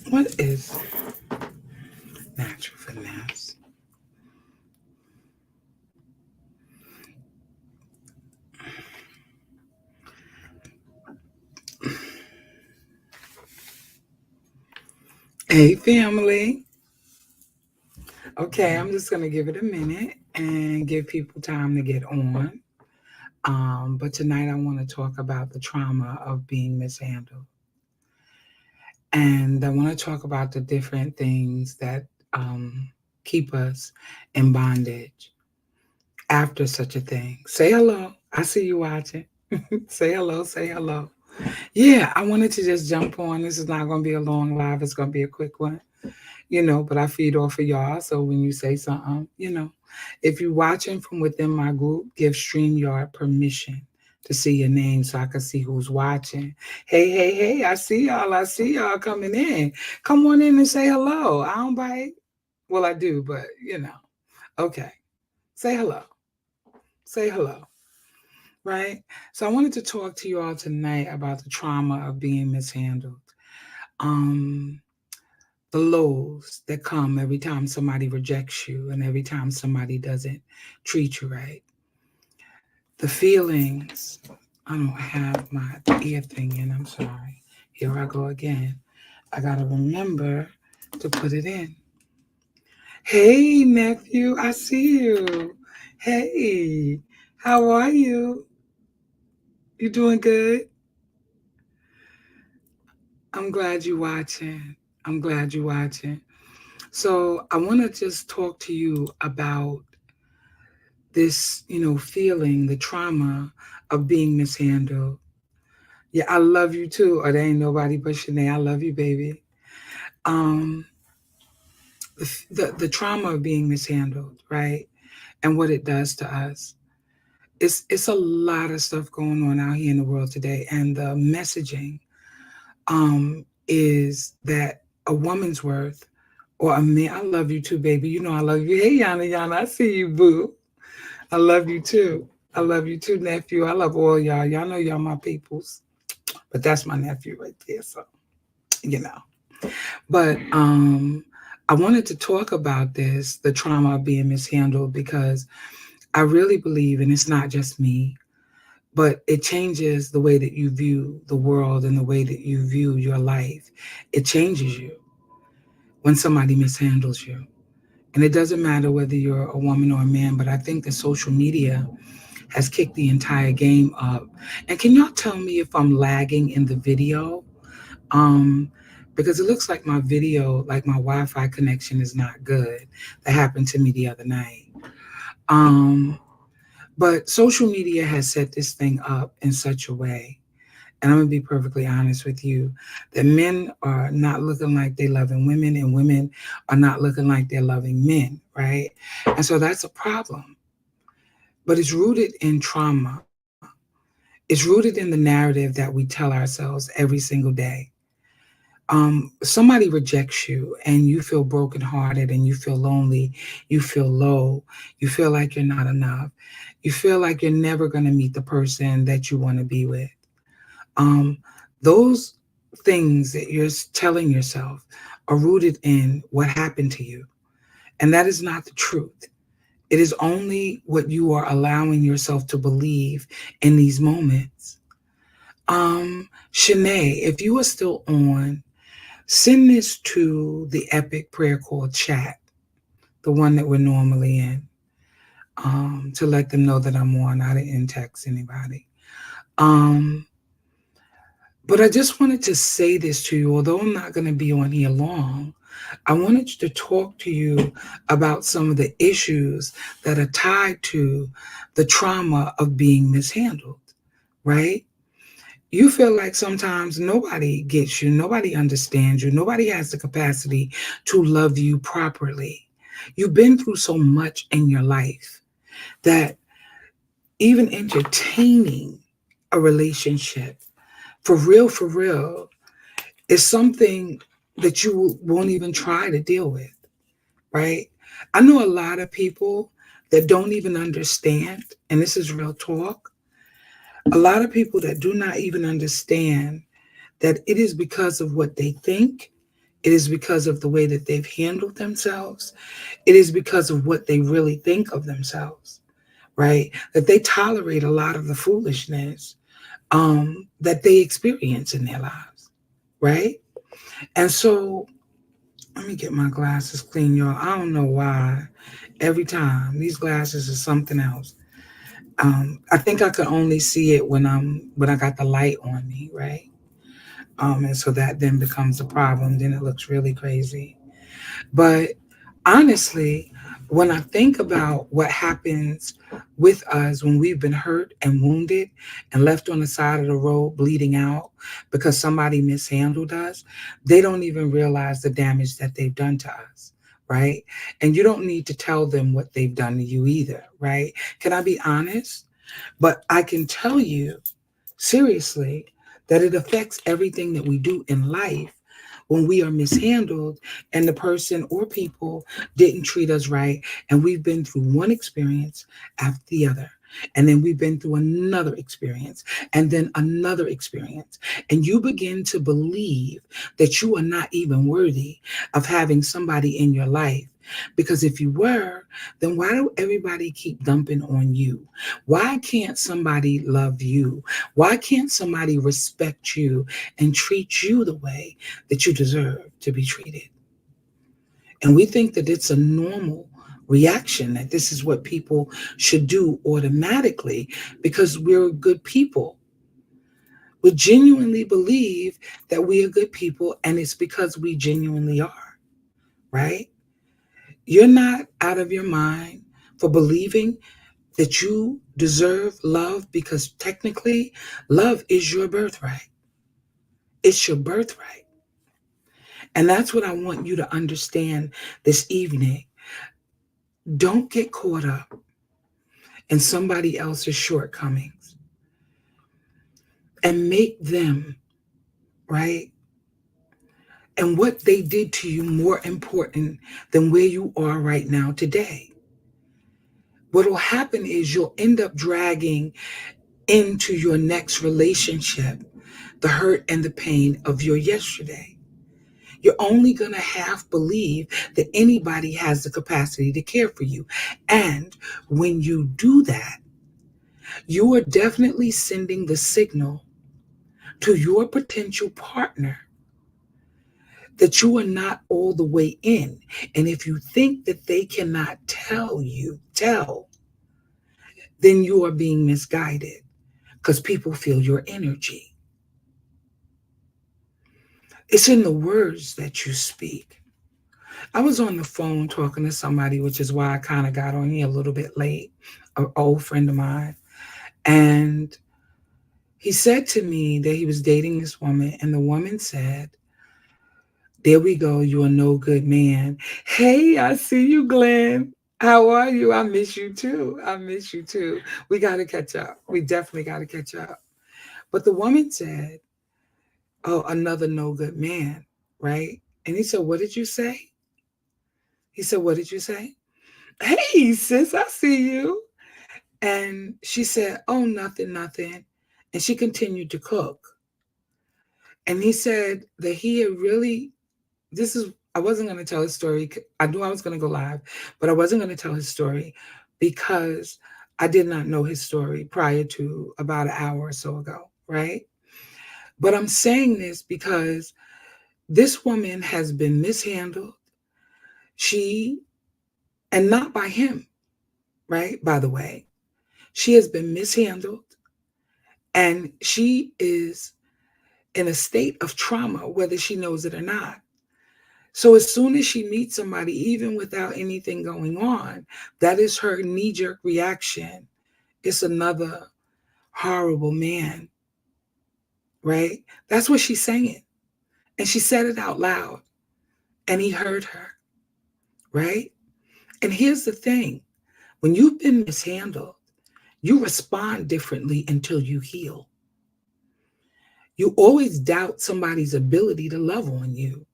What is natural finesse? Hey, family. Okay, I'm just going to give it a minute and give people time to get on. But tonight I want to talk about the trauma of being mishandled. And I want to talk about the different things that um, keep us in bondage after such a thing. Say hello. I see you watching. Say hello. Say hello. Yeah, I wanted to just jump on. This is not going to be a long live. It's going to be a quick one, but I feed off of y'all. So when you say something, if you're watching from within my group, give StreamYard permission to see your name so I can see who's watching. Hey, hey, hey, I see y'all. I see y'all coming in. Come on in and say hello. I don't bite. Well, I do, but Okay. Say hello. Say hello. Right? So I wanted to talk to you all tonight about the trauma of being mishandled. Um, the lows that come every time somebody rejects you and every time somebody doesn't treat you right. The feelings. I don't have my ear thing in. I'm sorry. Here I go again. I got to remember to put it in. Hey, nephew. I see you. Hey, how are you? You doing good? I'm glad you're watching. I'm glad you're watching. So I want to just talk to you about this, feeling, the trauma of being mishandled. Yeah, I love you too. Or there ain't nobody but Shanae. I love you, baby. Um, the trauma of being mishandled, right? And what it does to us. It's a lot of stuff going on out here in the world today. And the messaging is that a woman's worth or a man. I love you too, baby. You know I love you. Hey, Yana, I see you, boo. I love you too. I love you too, nephew. I love all y'all. Y'all know y'all my peoples. But that's my nephew right there. So, you know. But I wanted to talk about this, the trauma of being mishandled, because I really believe, and it's not just me, but it changes the way that you view the world and the way that you view your life. It changes you when somebody mishandles you. And it doesn't matter whether you're a woman or a man, but I think that social media has kicked the entire game up. And can y'all tell me if I'm lagging in the video? Um, because it looks like my video, like my Wi-Fi connection is not good. That happened to me the other night. Um, but social media has set this thing up in such a way, and I'm gonna be perfectly honest with you, that men are not looking like they loving women, and women are not looking like they're loving men, right? And so that's a problem. But it's rooted in trauma. It's rooted in the narrative that we tell ourselves every single day. Somebody rejects you and you feel brokenhearted and you feel lonely, you feel low, you feel like you're not enough, you feel like you're never going to meet the person that you want to be with. Um, those things that you're telling yourself are rooted in what happened to you. And that is not the truth. It is only what you are allowing yourself to believe in these moments. Shanae, if you are still on, send this to the Epic Prayer Call chat, the one that we're normally in, to let them know that I'm on. I didn't text anybody. Um, but I just wanted to say this to you, although I'm not going to be on here long. I wanted to talk to you about some of the issues that are tied to the trauma of being mishandled, right? You feel like sometimes nobody gets you, nobody understands you, nobody has the capacity to love you properly. You've been through so much in your life that even entertaining a relationship for real, is something that you won't even try to deal with, right? I know a lot of people that don't even understand, and this is real talk, a lot of people that do not even understand that it is because of what they think It is because of the way that they've handled themselves. It is because of what they really think of themselves, right? That they tolerate a lot of the foolishness that they experience in their lives, right? And so, let me get my glasses clean, y'all. I don't know why. Every time these glasses are something else. I think I could only see it when I got the light on me, right? And so that then becomes a problem. Then it looks really crazy. But honestly, when I think about what happens with us when we've been hurt and wounded and left on the side of the road bleeding out because somebody mishandled us, they don't even realize the damage that they've done to us, right? And you don't need to tell them what they've done to you either, right? Can I be honest? But I can tell you seriously that it affects everything that we do in life when we are mishandled and the person or people didn't treat us right. And we've been through one experience after the other. And then we've been through another experience and then another experience. And you begin to believe that you are not even worthy of having somebody in your life. Because if you were, then why do everybody keep dumping on you? Why can't somebody love you? Why can't somebody respect you and treat you the way that you deserve to be treated? And we think that it's a normal reaction, that this is what people should do automatically because we're good people. We genuinely believe that we are good people, and it's because we genuinely are, right? You're not out of your mind for believing that you deserve love because technically, love is your birthright. It's your birthright. And that's what I want you to understand this evening. Don't get caught up in somebody else's shortcomings and make them, right? And what they did to you more important than where you are right now today. What will happen is you'll end up dragging into your next relationship the hurt and the pain of your yesterday. You're only going to half believe that anybody has the capacity to care for you. And when you do that, you are definitely sending the signal to your potential partner that you are not all the way in. And if you think that they cannot tell, then you are being misguided because people feel your energy. It's in the words that you speak. I was on the phone talking to somebody, which is why I kind of got on here a little bit late, an old friend of mine. And he said to me that he was dating this woman, and the woman said, "There we go, you're a no good man." Hey, I see you, Glenn. How are you? I miss you too. I miss you too. We got to catch up. We definitely got to catch up. But the woman said, "Oh, another no good man," right? And he said, "What did you say?" He said, "What did you say?" "Hey, sis, I see you." And she said, "Oh, nothing, nothing." And she continued to cook. And he said that he had really, I wasn't going to tell his story. I knew I was going to go live, but I wasn't going to tell his story because I did not know his story prior to about an hour or so ago, right? But I'm saying this because this woman has been mishandled. She, and not by him, right? By the way, she has been mishandled and she is in a state of trauma, whether she knows it or not. So as soon as she meets somebody, even without anything going on, that is her knee jerk reaction. It's another horrible man, right? That's what she's saying. And she said it out loud, and he heard her, right? And here's the thing, when you've been mishandled, you respond differently until you heal. You always doubt somebody's ability to love on you.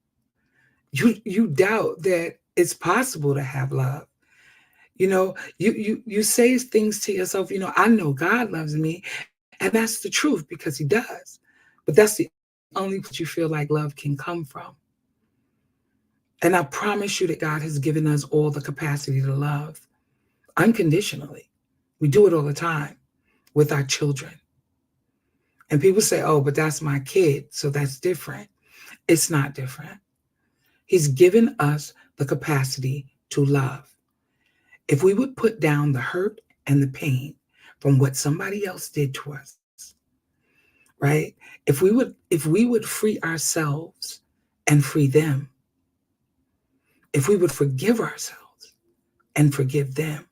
You doubt that it's possible to have love. You say things to yourself, I know God loves me, and that's the truth because he does. But that's the only place you feel like love can come from. And I promise you that God has given us all the capacity to love unconditionally. We do it all the time with our children. And people say, oh, but that's my kid, so that's different. It's not different. He's given us the capacity to love. If we would put down the hurt and the pain from what somebody else did to us, right? If we would free ourselves and free them, if we would forgive ourselves and forgive them,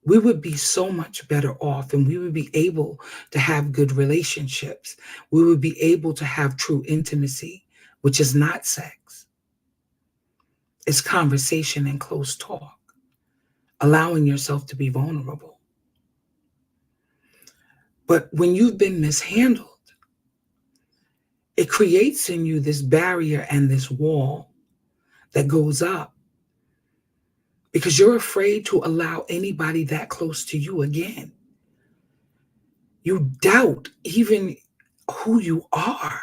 we would be so much better off, and we would be able to have good relationships. We would be able to have true intimacy, which is not sex. It's conversation and close talk, allowing yourself to be vulnerable. But when you've been mishandled, it creates in you this barrier and this wall that goes up because you're afraid to allow anybody that close to you again. You doubt even who you are,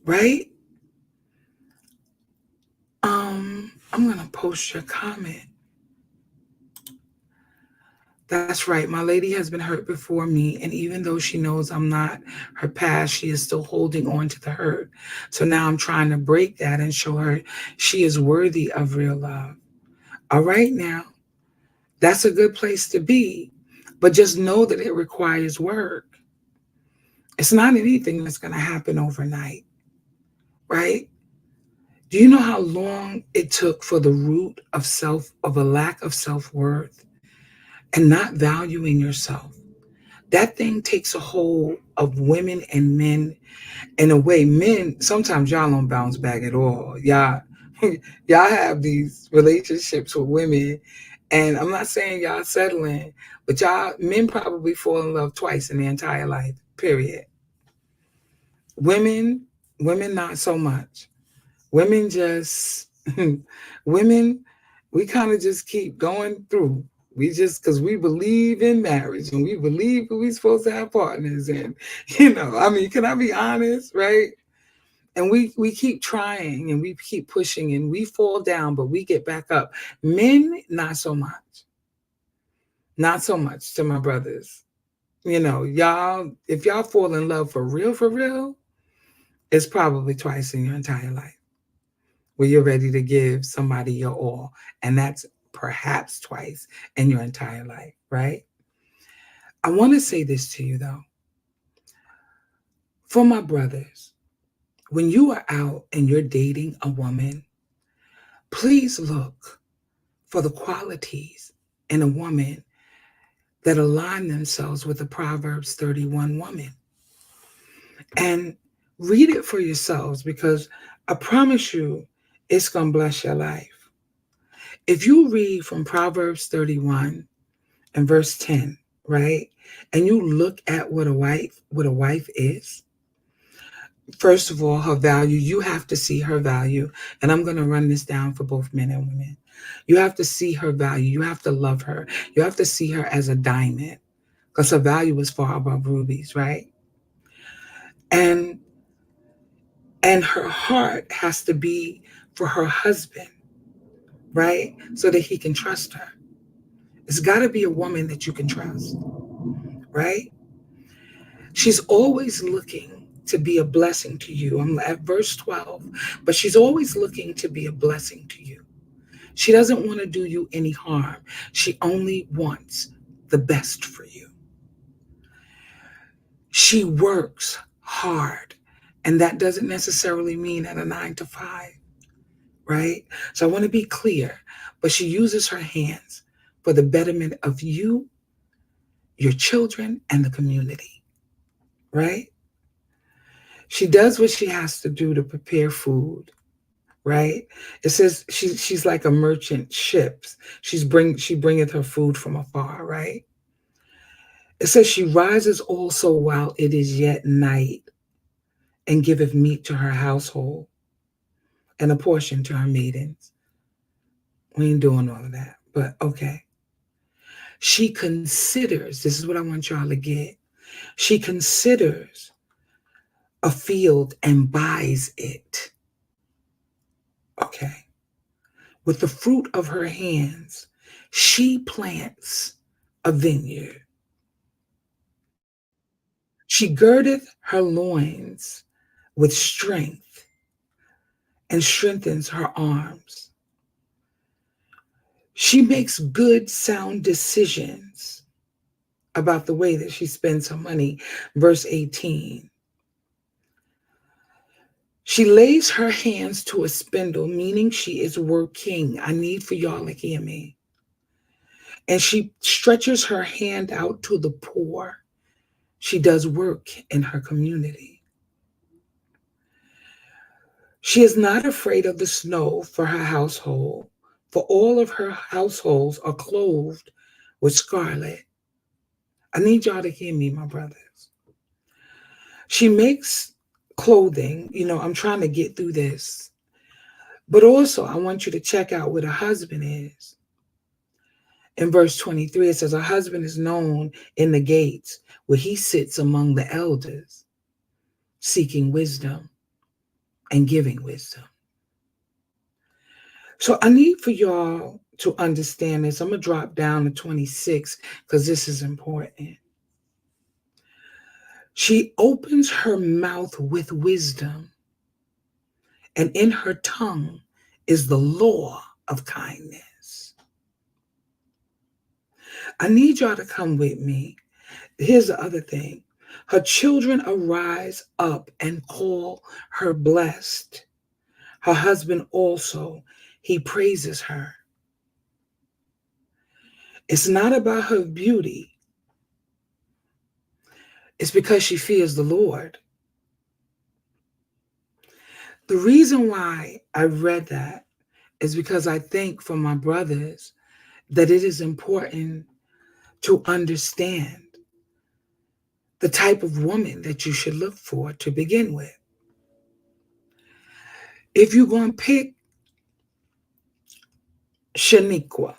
right? I'm going to post your comment. That's right. My lady has been hurt before me. And even though she knows I'm not her past, she is still holding on to the hurt. So now I'm trying to break that and show her she is worthy of real love. All right, now, that's a good place to be. But just know that it requires work. It's not anything that's going to happen overnight, right? Do you know how long it took for the root of a lack of self-worth and not valuing yourself? That thing takes a hold of women and men in a way. Men, sometimes y'all don't bounce back at all. Y'all have these relationships with women, and I'm not saying y'all settling, but y'all men probably fall in love twice in their entire life, period. Women, women not so much. Women just women, we kind of just keep going through. We just because we believe in marriage and we believe we're supposed to have partners. And I mean, can I be honest, right? And we keep trying and we keep pushing and we fall down, but we get back up. Men, not so much. Not so much to my brothers. Y'all, if y'all fall in love for real, it's probably twice in your entire life where you're ready to give somebody your all. And that's perhaps twice in your entire life, right? I want to say this to you, though. For my brothers, when you are out and you're dating a woman, please look for the qualities in a woman that align themselves with the Proverbs 31 woman. And read it for yourselves because I promise you it's going to bless your life. If you read from Proverbs 31 and verse 10, right? And you look at what a wife is, first of all, her value, you have to see her value. And I'm going to run this down for both men and women. You have to see her value. You have to love her. You have to see her as a diamond because her value is far above rubies, right? And her heart has to be for her husband, right? So that he can trust her. It's got to be a woman that you can trust, right? She's always looking to be a blessing to you. I'm at verse 12, but she's always looking to be a blessing to you. She doesn't want to do you any harm. She only wants the best for you. She works hard, and that doesn't necessarily mean at a 9 to 5, right? So I want to be clear, but she uses her hands for the betterment of you, your children, and the community, right? She does what she has to do to prepare food, right? It says she's like a merchant ships. She bringeth her food from afar, right? It says she rises also while it is yet night and giveth meat to her household and a portion to her maidens. We ain't doing all of that, but okay. She considers, this is what I want y'all to get. She considers a field and buys it. Okay. With the fruit of her hands, she plants a vineyard. She girdeth her loins with strength and strengthens her arms. She makes good, sound decisions about the way that she spends her money. Verse 18. She lays her hands to a spindle, meaning she is working. I need for y'all to hear me. And she stretches her hand out to the poor. She does work in her community. She is not afraid of the snow for her household, for all of her households are clothed with scarlet. I need y'all to hear me, my brothers. She makes clothing. I'm trying to get through this. But also, I want you to check out what a husband is. In verse 23, it says, a husband is known in the gates where he sits among the elders, seeking wisdom and giving wisdom. So I need for y'all to understand this. I'm going to drop down to 26 because this is important. She opens her mouth with wisdom, and in her tongue is the law of kindness. I need y'all to come with me. Here's the other thing. Her children arise up and call her blessed. Her husband also, he praises her. It's not about her beauty. It's because she fears the Lord. The reason why I read that is because I think for my brothers that it is important to understand the type of woman that you should look for to begin with. If you're going to pick Shaniqua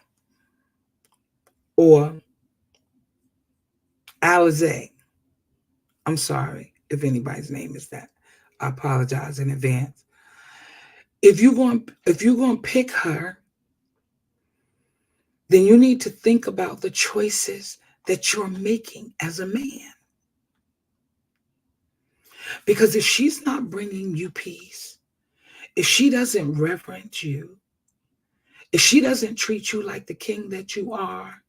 or Alize, I'm sorry if anybody's name is that. I apologize in advance. If you're going to pick her, then you need to think about the choices that you're making as a man. Because if she's not bringing you peace, if she doesn't reverence you, if she doesn't treat you like the king that you are,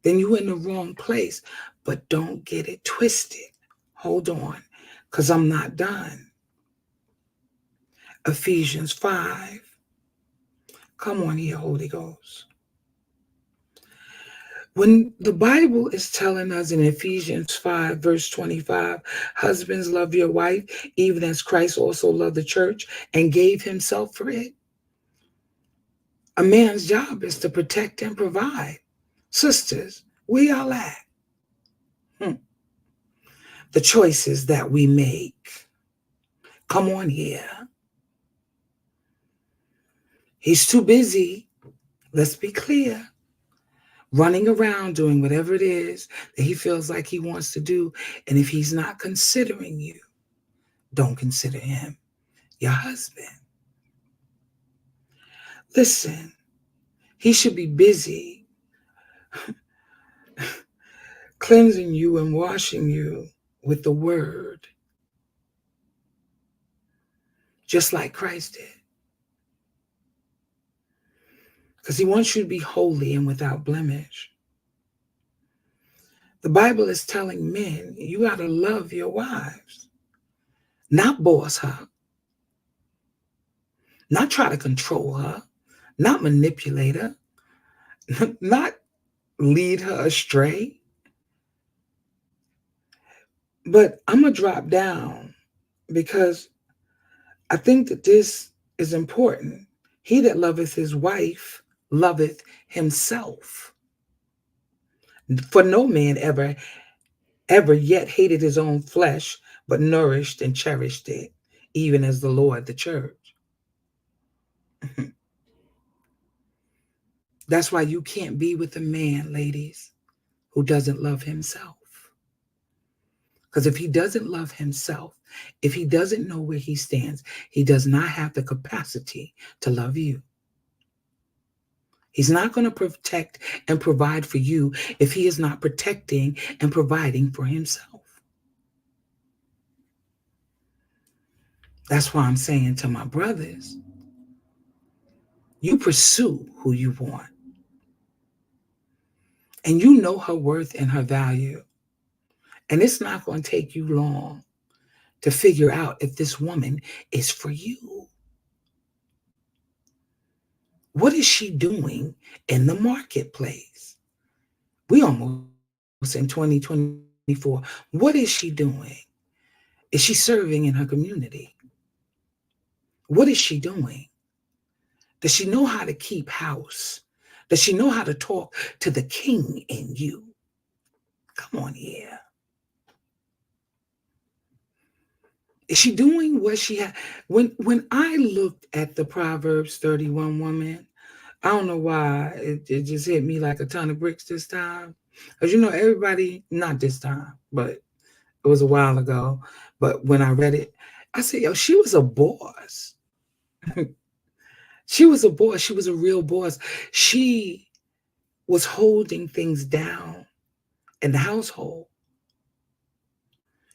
then you're in the wrong place. But don't get it twisted. Hold on, because I'm not done. Ephesians 5. Come on here, Holy Ghost. When the Bible is telling us in Ephesians 5, verse 25, husbands, love your wife, even as Christ also loved the church and gave himself for it. A man's job is to protect and provide. Sisters, where y'all at? The choices that we make. Come on here. He's too busy, let's be clear, running around doing whatever it is that he feels like he wants to do. And if he's not considering you, don't consider him your husband. Listen, he should be busy cleansing you and washing you with the word, just like Christ did. Because he wants you to be holy and without blemish. The Bible is telling men, you got to love your wives, not boss her, not try to control her, not manipulate her, not lead her astray. But I'm going to drop down because I think that this is important. He that loveth his wife loveth himself. For no man ever yet hated his own flesh, but nourished and cherished it, even as the Lord the church. That's why you can't be with a man, ladies, who doesn't love himself. Because if he doesn't love himself, if he doesn't know where he stands, he does not have the capacity to love you. He's not going to protect and provide for you if he is not protecting and providing for himself. That's why I'm saying to my brothers, you pursue who you want. And you know her worth and her value. And it's not going to take you long to figure out if this woman is for you. What is she doing in the marketplace? We almost in 2024. What is she doing? Is she serving in her community? What is she doing? Does she know how to keep house? Does she know how to talk to the king in you? Come on here. Is she doing what she had? When I looked at the Proverbs 31 woman, I don't know why it just hit me like a ton of bricks this time. Because everybody, not this time, but it was a while ago. But when I read it, I said, yo, she was a boss. She was a boss. She was a real boss. She was holding things down in the household.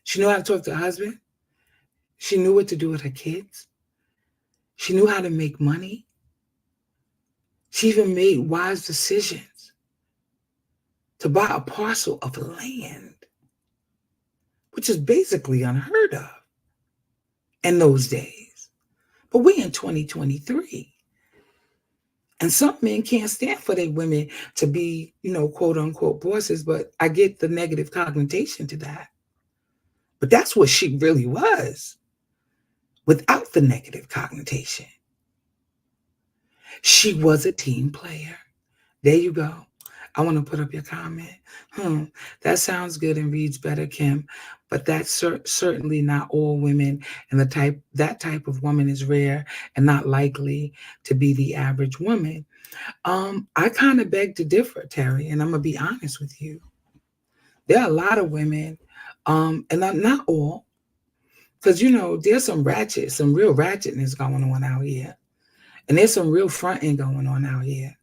She knew how to talk to her husband. She knew what to do with her kids. She knew how to make money. She even made wise decisions to buy a parcel of land, which is basically unheard of in those days. But we in 2023. And some men can't stand for their women to be, quote unquote bosses, but I get the negative connotation to that. But that's what she really was without the negative connotation. She was a team player. There you go. I want to put up your comment. That sounds good and reads better, Kim, but that's certainly not all women, and that type of woman is rare and not likely to be the average woman. I kind of beg to differ, Terry, and I'm gonna be honest with you. There are a lot of women, and not all, because there's some real ratchetness going on out here, and there's some real fronting going on out here.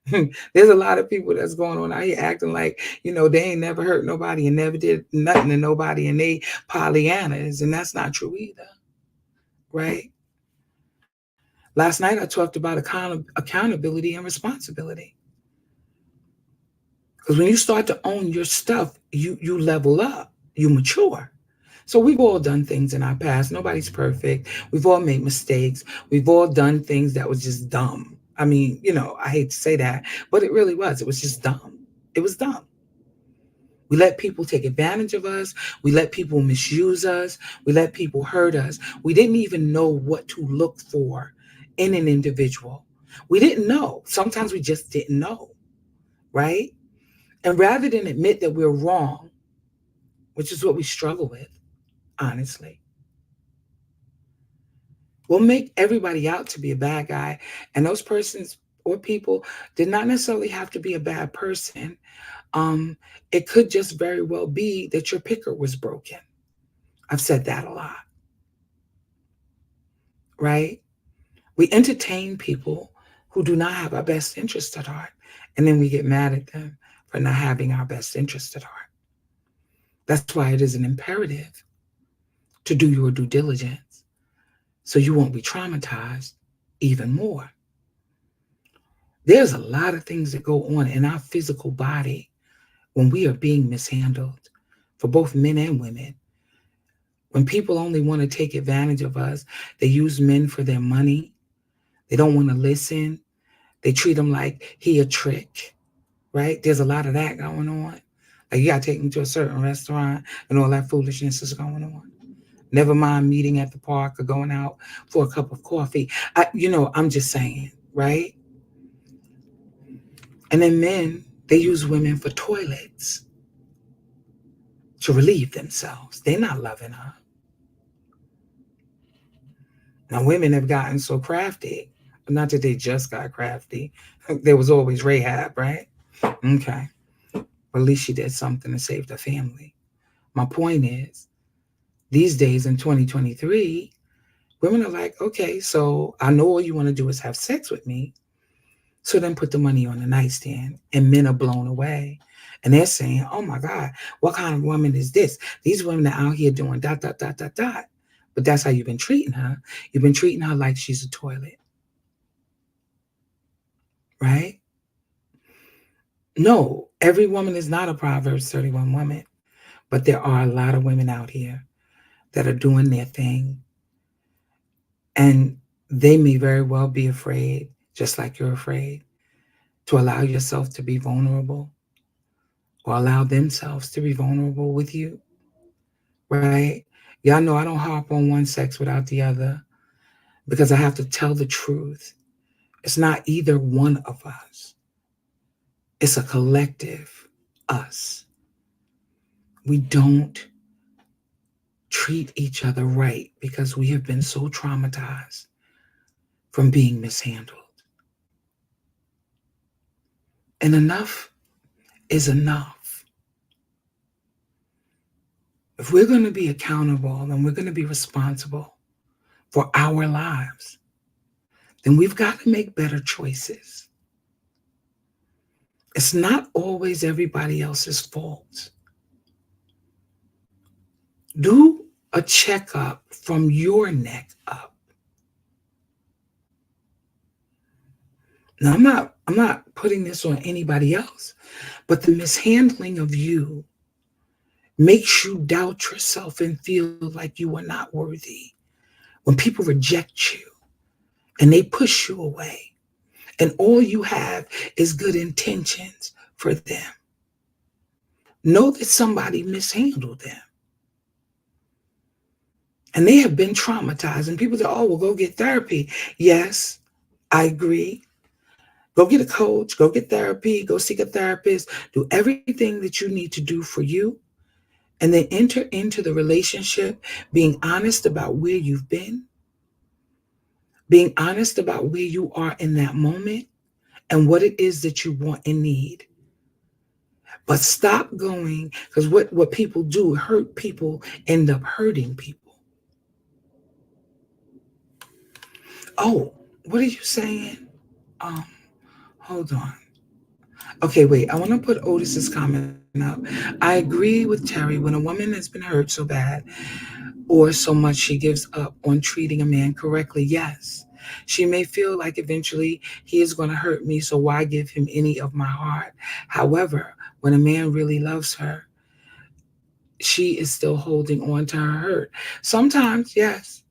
There's a lot of people that's going on out here acting like, they ain't never hurt nobody and never did nothing to nobody, and they Pollyannas, and that's not true either, right? Last night I talked about accountability and responsibility. Because when you start to own your stuff, you level up, you mature. So we've all done things in our past. Nobody's perfect. We've all made mistakes. We've all done things that was just dumb. I mean, I hate to say that, but it really was. It was just dumb. It was dumb. We let people take advantage of us. We let people misuse us. We let people hurt us. We didn't even know what to look for in an individual. We didn't know. Sometimes we just didn't know, right? And rather than admit that we're wrong, which is what we struggle with, honestly, we'll make everybody out to be a bad guy. And those persons or people did not necessarily have to be a bad person. It could just very well be that your picker was broken. I've said that a lot, right? We entertain people who do not have our best interest at heart, and then we get mad at them for not having our best interest at heart. That's why it is an imperative to do your due diligence so you won't be traumatized even more. There's a lot of things that go on in our physical body when we are being mishandled, for both men and women. When people only want to take advantage of us, they use men for their money. They don't want to listen. They treat them like he a trick, right? There's a lot of that going on. Like, you got to take them to a certain restaurant and all that foolishness is going on. Never mind meeting at the park or going out for a cup of coffee. I'm just saying, right? And then men, they use women for toilets to relieve themselves. They're not loving her. Now, women have gotten so crafty. Not that they just got crafty. There was always Rahab, right? Okay. Or at least she did something to save the family. My point is, these days in 2023, women are like, okay, so I know all you want to do is have sex with me. So then put the money on the nightstand, and men are blown away. And they're saying, oh my God, what kind of woman is this? These women are out here doing dot, dot, dot, dot, dot. But that's how you've been treating her. You've been treating her like she's a toilet, right? No, every woman is not a Proverbs 31 woman, but there are a lot of women out here that are doing their thing. And they may very well be afraid, just like you're afraid, to allow yourself to be vulnerable or allow themselves to be vulnerable with you, right? Y'all know I don't hop on one sex without the other because I have to tell the truth. It's not either one of us, it's a collective us. We don't treat each other right because we have been so traumatized from being mishandled. And enough is enough. If we're going to be accountable and we're going to be responsible for our lives, then we've got to make better choices. It's not always everybody else's fault. Do a checkup from your neck up. Now, I'm not putting this on anybody else, but the mishandling of you makes you doubt yourself and feel like you are not worthy. When people reject you and they push you away, and all you have is good intentions for them, know that somebody mishandled them. And they have been traumatized. And people say, oh, well, go get therapy. Yes, I agree. Go get a coach, go get therapy, go seek a therapist, do everything that you need to do for you, and then enter into the relationship being honest about where you've been, being honest about where you are in that moment and what it is that you want and need. But stop going, because what people do, hurt people, end up hurting people. Oh, what are you saying? Um, Hold on. Okay, wait. I want to put Otis's comment up. I agree with Terry. When a woman has been hurt so bad or so much she gives up on treating a man correctly, yes. She may feel like eventually he is going to hurt me, so why give him any of my heart? However, when a man really loves her, she is still holding on to her hurt. Sometimes, yes.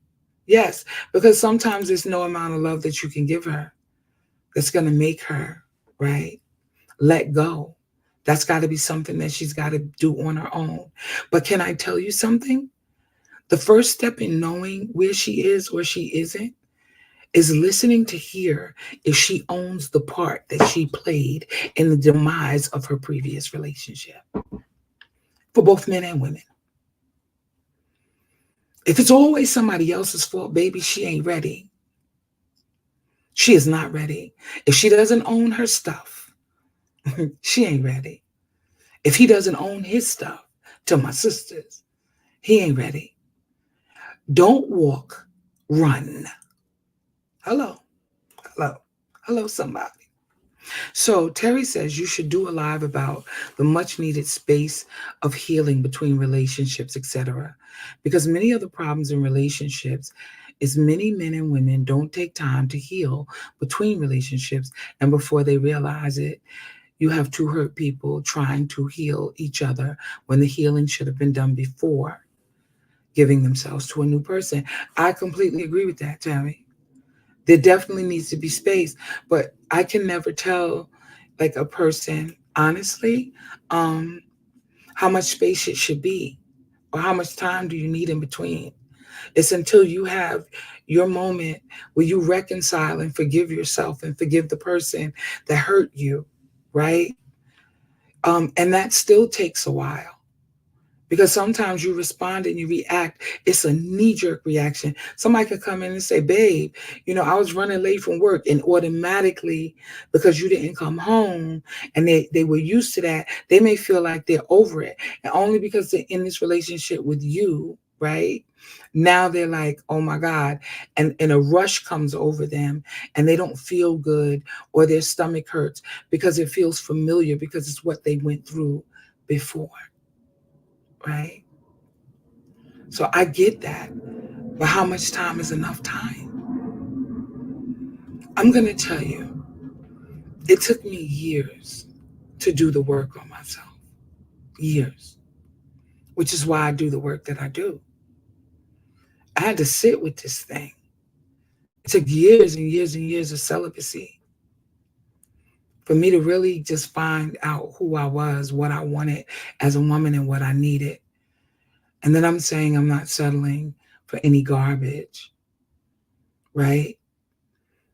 Yes, because sometimes there's no amount of love that you can give her that's going to make her, right? Let go. That's got to be something that she's got to do on her own. But can I tell you something? The first step in knowing where she is or she isn't is listening to hear if she owns the part that she played in the demise of her previous relationship, for both men and women. If it's always somebody else's fault, baby, she ain't ready. She is not ready. If she doesn't own her stuff, she ain't ready. If he doesn't own his stuff, to my sisters, he ain't ready. Don't walk, run. Hello, hello, hello, somebody. So Terry says you should do a live about the much needed space of healing between relationships, etc. Because many of the problems in relationships is many men and women don't take time to heal between relationships, and before they realize it, you have two hurt people trying to heal each other when the healing should have been done before giving themselves to a new person. I completely agree with that, Terry. There definitely needs to be space, but I can never tell like a person honestly um how much space it should be or how much time do you need in between. It's until you have your moment where you reconcile and forgive yourself and forgive the person that hurt you, right? And that still takes a while Because sometimes you respond and you react. It's a knee-jerk reaction. Somebody could come in and say, babe, I was running late from work, and automatically, because you didn't come home and they were used to that, they may feel like they're over it. And only because they're in this relationship with you, right? Now they're like, oh my God. And a rush comes over them and they don't feel good, or their stomach hurts because it feels familiar, because it's what they went through before. Right? So I get that. But how much time is enough time? I'm going to tell you, it took me years to do the work on myself. Years. Which is why I do the work that I do. I had to sit with this thing. It took years and years and years of celibacy for me to really just find out who I was, what I wanted as a woman, and what I needed. And then I'm saying I'm not settling for any garbage. Right?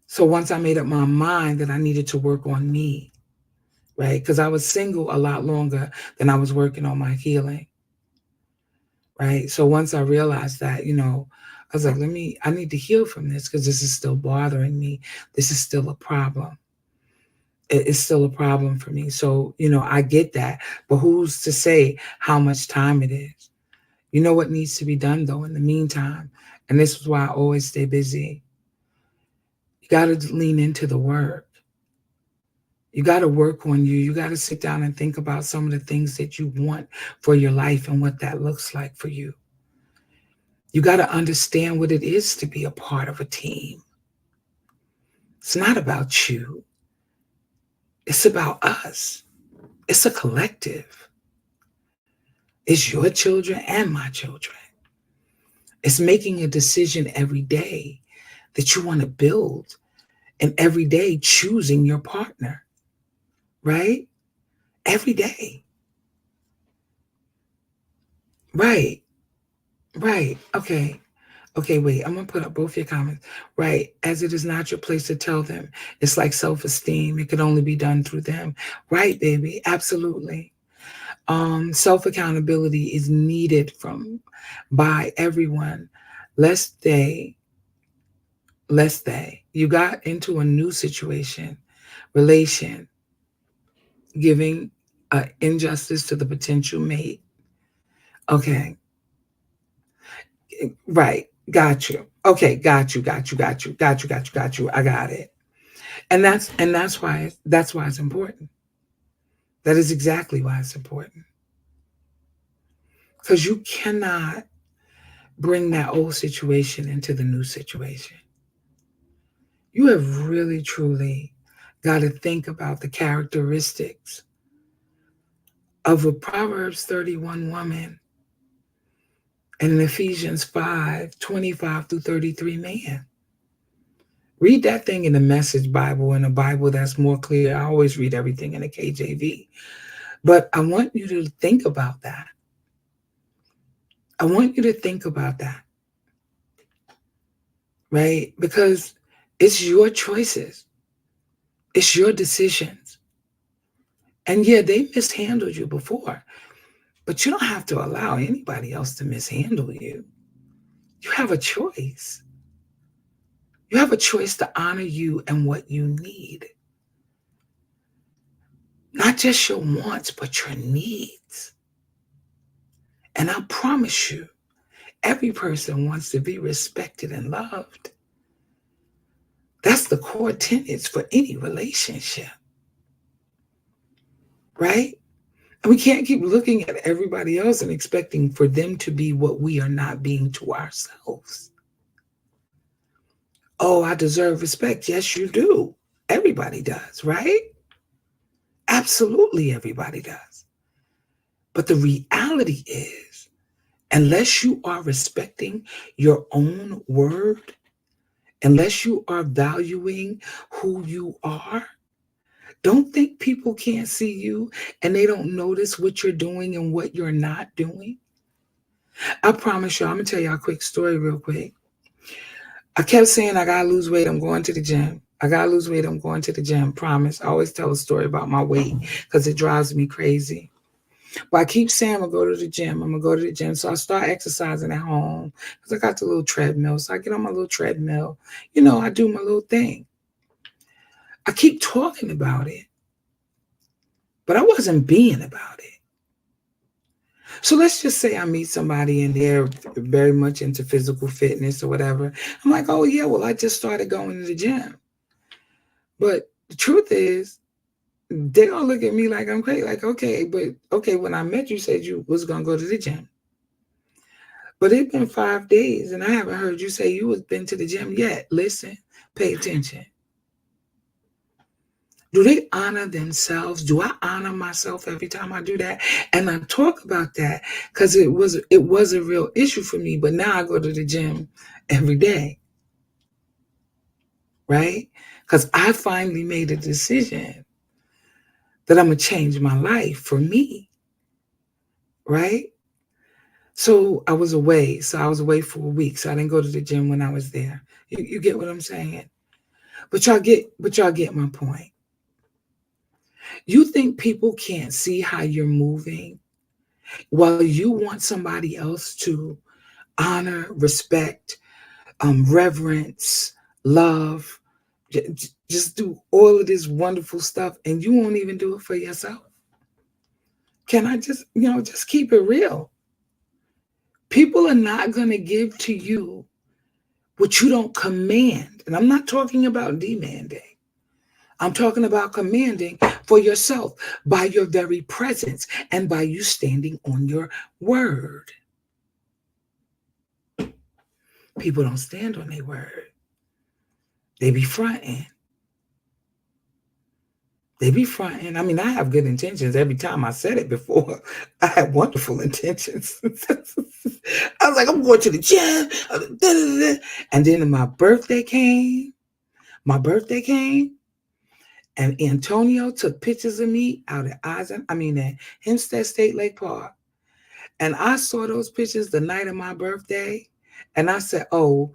So once I made up my mind that I needed to work on me, right? Because I was single a lot longer than I was working on my healing, right? So once I realized that, I was like, I need to heal from this, because this is still bothering me. This is still a problem. It's still a problem for me. So, I get that. But who's to say how much time it is? You know what needs to be done, though, in the meantime? And this is why I always stay busy. You got to lean into the work. You got to work on you. You got to sit down and think about some of the things that you want for your life and what that looks like for you. You got to understand what it is to be a part of a team. It's not about you. It's about us. It's a collective. It's your children and my children. It's making a decision every day that you want to build, and every day choosing your partner, right? Every day. Right. Right. Okay. Okay, wait. I'm going to put up both your comments. Right. As it is not your place to tell them. It's like self-esteem. It could only be done through them. Right, baby. Absolutely. Self-accountability is needed by everyone. Lest you got into a new situation, relation, giving injustice to the potential mate. Okay. Right. Got you. Okay. Got you. Got you. Got you. Got you. Got you. Got you. I got it. And that's why it's important. That is exactly why it's important. Because you cannot bring that old situation into the new situation. You have really, truly got to think about the characteristics of a Proverbs 31 woman and an Ephesians 5:25 through 33 man. Read that thing in the Message Bible, in a Bible that's more clear. I always read everything in the KJV. But I want you to think about that. I want you to think about that. Right? Because it's your choices. It's your decisions. And yeah, they mishandled you before. But you don't have to allow anybody else to mishandle you. You have a choice. You have a choice to honor you and what you need. Not just your wants, but your needs. And I promise you, every person wants to be respected and loved. That's the core tenets for any relationship. Right? And we can't keep looking at everybody else and expecting for them to be what we are not being to ourselves. Oh, I deserve respect. Yes, you do. Everybody does, right? Absolutely everybody does. But the reality is, unless you are respecting your own word, unless you are valuing who you are, don't think people can't see you and they don't notice what you're doing and what you're not doing. I promise you, I'm going to tell you a quick story real quick. I kept saying, I got to lose weight. I'm going to the gym. I got to lose weight. I'm going to the gym. Promise. I always tell a story about my weight because it drives me crazy. But I keep saying I'm gonna go to the gym. I'm gonna go to the gym. So I start exercising at home because I got the little treadmill. So I get on my little treadmill. I do my little thing. I keep talking about it, but I wasn't being about it. So let's just say I meet somebody and they're very much into physical fitness or whatever. I'm like, oh yeah, well, I just started going to the gym. But the truth is, they don't look at me like I'm crazy. Like, okay, but okay, when I met you, said you was gonna go to the gym. But it's been 5 days and I haven't heard you say you was been to the gym yet. Listen, pay attention. Do they honor themselves? Do I honor myself every time I do that? And I talk about that because it was a real issue for me. But now I go to the gym every day, right? Because I finally made a decision that I'm gonna change my life for me, right? So I was away. So I was away for a week. So I didn't go to the gym when I was there. You get what I'm saying? But y'all get my point. You think people can't see how you're moving while you want somebody else to honor, respect, reverence, love, just do all of this wonderful stuff, and you won't even do it for yourself? Can I just keep it real? People are not going to give to you what you don't command. And I'm not talking about demanding. I'm talking about commanding for yourself by your very presence and by you standing on your word. People don't stand on their word. They be fronting. They be fronting. I mean, I have good intentions. Every time I said it before, I had wonderful intentions. I was like, I'm going to the gym. And then my birthday came. And Antonio took pictures of me out at at Hempstead State Lake Park. And I saw those pictures the night of my birthday. And I said, oh,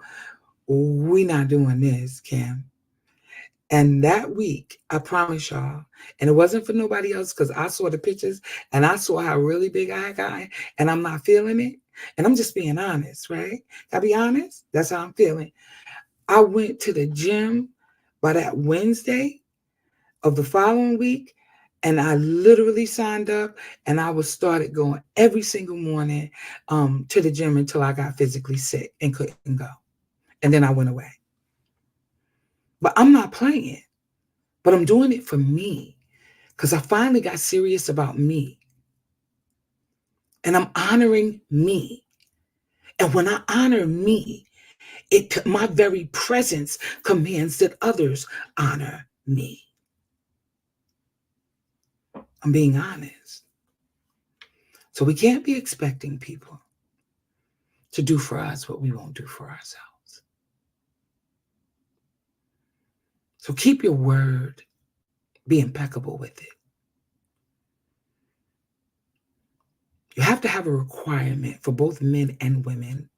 we not doing this, Kim. And that week, I promise y'all, and it wasn't for nobody else because I saw the pictures and I saw how really big I had gotten, and I'm not feeling it. And I'm just being honest, right? I'll be honest. That's how I'm feeling. I went to the gym by that Wednesday of the following week, and I literally signed up and I was started going every single morning to the gym until I got physically sick and couldn't go. And then I went away. But I'm not playing, but I'm doing it for me because I finally got serious about me. And I'm honoring me. And when I honor me, my very presence commands that others honor me. I'm being honest. So we can't be expecting people to do for us what we won't do for ourselves. So keep your word. Be impeccable with it. You have to have a requirement for both men and women.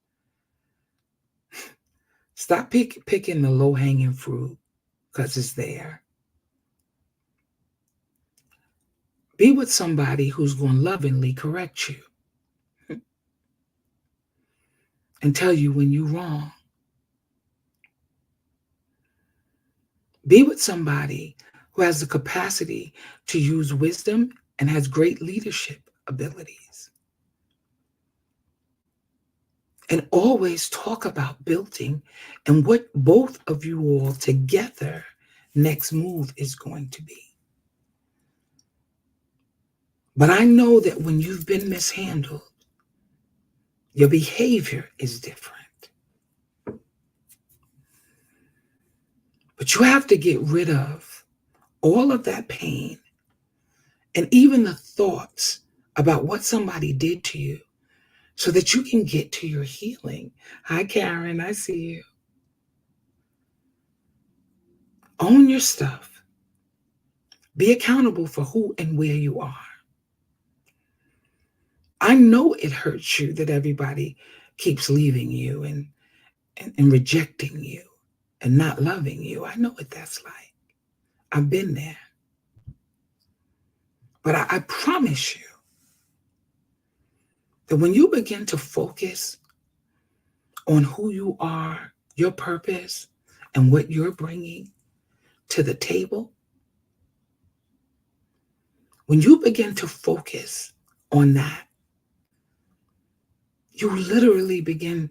Stop picking the low-hanging fruit because it's there. Be with somebody who's going to lovingly correct you and tell you when you're wrong. Be with somebody who has the capacity to use wisdom and has great leadership abilities. And always talk about building and what both of you all together next move is going to be. But I know that when you've been mishandled, your behavior is different. But you have to get rid of all of that pain and even the thoughts about what somebody did to you so that you can get to your healing. Hi, Karen, I see you. Own your stuff. Be accountable for who and where you are. I know it hurts you that everybody keeps leaving you and rejecting you and not loving you. I know what that's like. I've been there. But I promise you, that when you begin to focus on who you are, your purpose, and what you're bringing to the table, when you begin to focus on that, you literally begin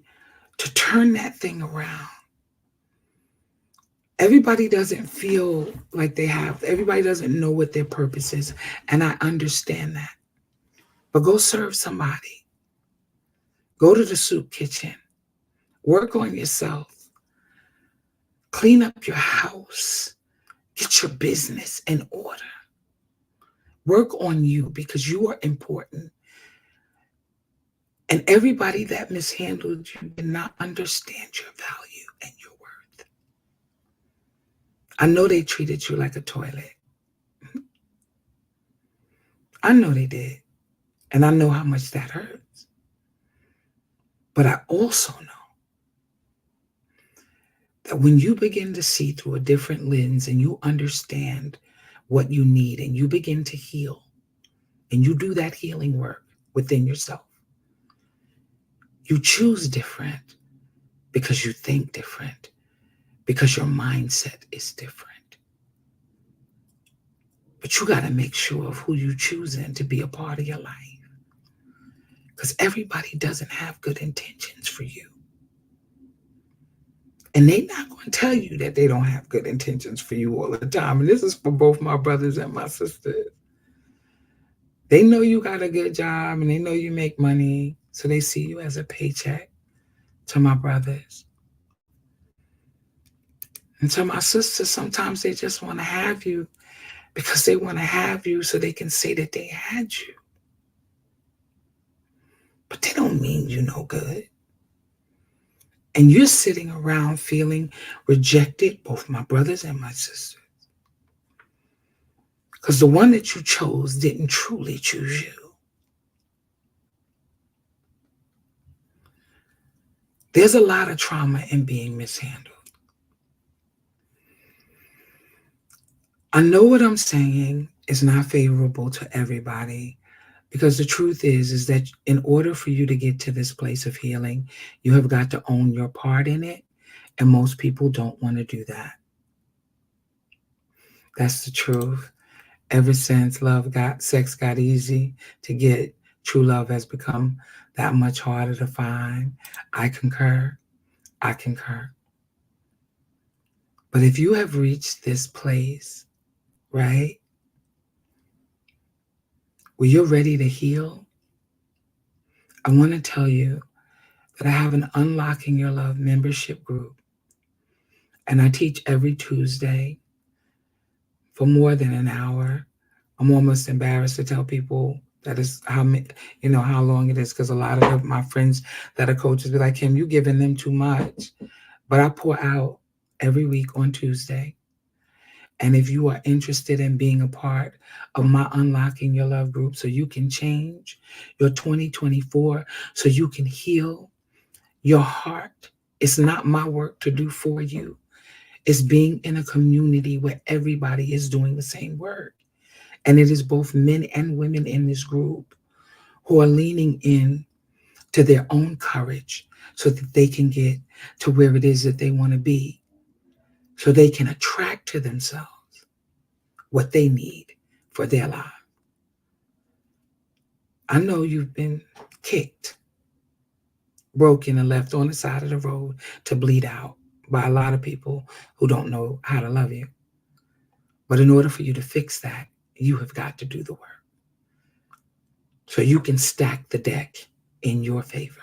to turn that thing around. Everybody doesn't feel like everybody doesn't know what their purpose is. And I understand that. But go serve somebody. Go to the soup kitchen. Work on yourself. Clean up your house. Get your business in order. Work on you because you are important. And everybody that mishandled you did not understand your value and your worth. I know they treated you like a toilet. I know they did. And I know how much that hurts. But I also know that when you begin to see through a different lens and you understand what you need and you begin to heal and you do that healing work within yourself, you choose different because you think different, because your mindset is different. But you got to make sure of who you choosing to be a part of your life. Because everybody doesn't have good intentions for you. And they're not going to tell you that they don't have good intentions for you all the time. And this is for both my brothers and my sisters. They know you got a good job and they know you make money. So they see you as a paycheck to my brothers. And to my sisters, sometimes they just want to have you because they want to have you so they can say that they had you. But they don't mean you no good. And you're sitting around feeling rejected, both my brothers and my sisters. Because the one that you chose didn't truly choose you. There's a lot of trauma in being mishandled. I know what I'm saying is not favorable to everybody because the truth is that in order for you to get to this place of healing, you have got to own your part in it. And most people don't want to do that. That's the truth. Ever since sex got easy to get, true love has become that much harder to find. I concur. I concur. But if you have reached this place, right, where you're ready to heal, I want to tell you that I have an Unlocking Your Love membership group. And I teach every Tuesday for more than an hour. I'm almost embarrassed to tell people that is how long it is, because a lot of my friends that are coaches be like, Kim, you giving them too much. But I pour out every week on Tuesday. And if you are interested in being a part of my Unlocking Your Love group so you can change your 2024, so you can heal your heart, it's not my work to do for you. It's being in a community where everybody is doing the same work. And it is both men and women in this group who are leaning in to their own courage so that they can get to where it is that they want to be, so they can attract to themselves what they need for their life. I know you've been kicked, broken, and left on the side of the road to bleed out by a lot of people who don't know how to love you. But in order for you to fix that, you have got to do the work so you can stack the deck in your favor.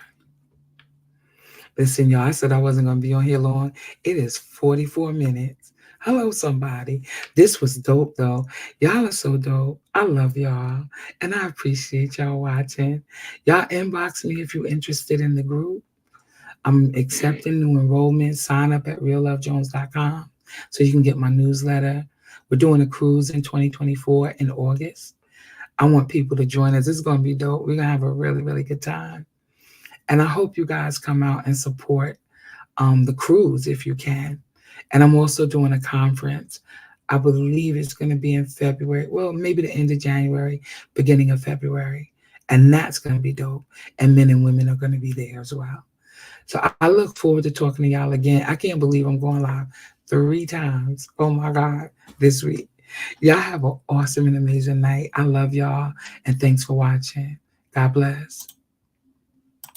Listen, y'all, I said I wasn't going to be on here long. It is 44 minutes. Hello, somebody. This was dope, though. Y'all are so dope. I love y'all, and I appreciate y'all watching. Y'all inbox me if you're interested in the group. I'm accepting new enrollment. Sign up at reallovejones.com so you can get my newsletter. We're doing a cruise in 2024 in August. I want people to join us. This is going to be dope. We're going to have a really, really good time. And I hope you guys come out and support the cruise if you can. And I'm also doing a conference. I believe it's going to be in February. Well, maybe the end of January, beginning of February. And that's going to be dope. And men and women are going to be there as well. So I look forward to talking to y'all again. I can't believe I'm going live 3 times. Oh my God, this week. Y'all have an awesome and amazing night. I love y'all. And thanks for watching. God bless.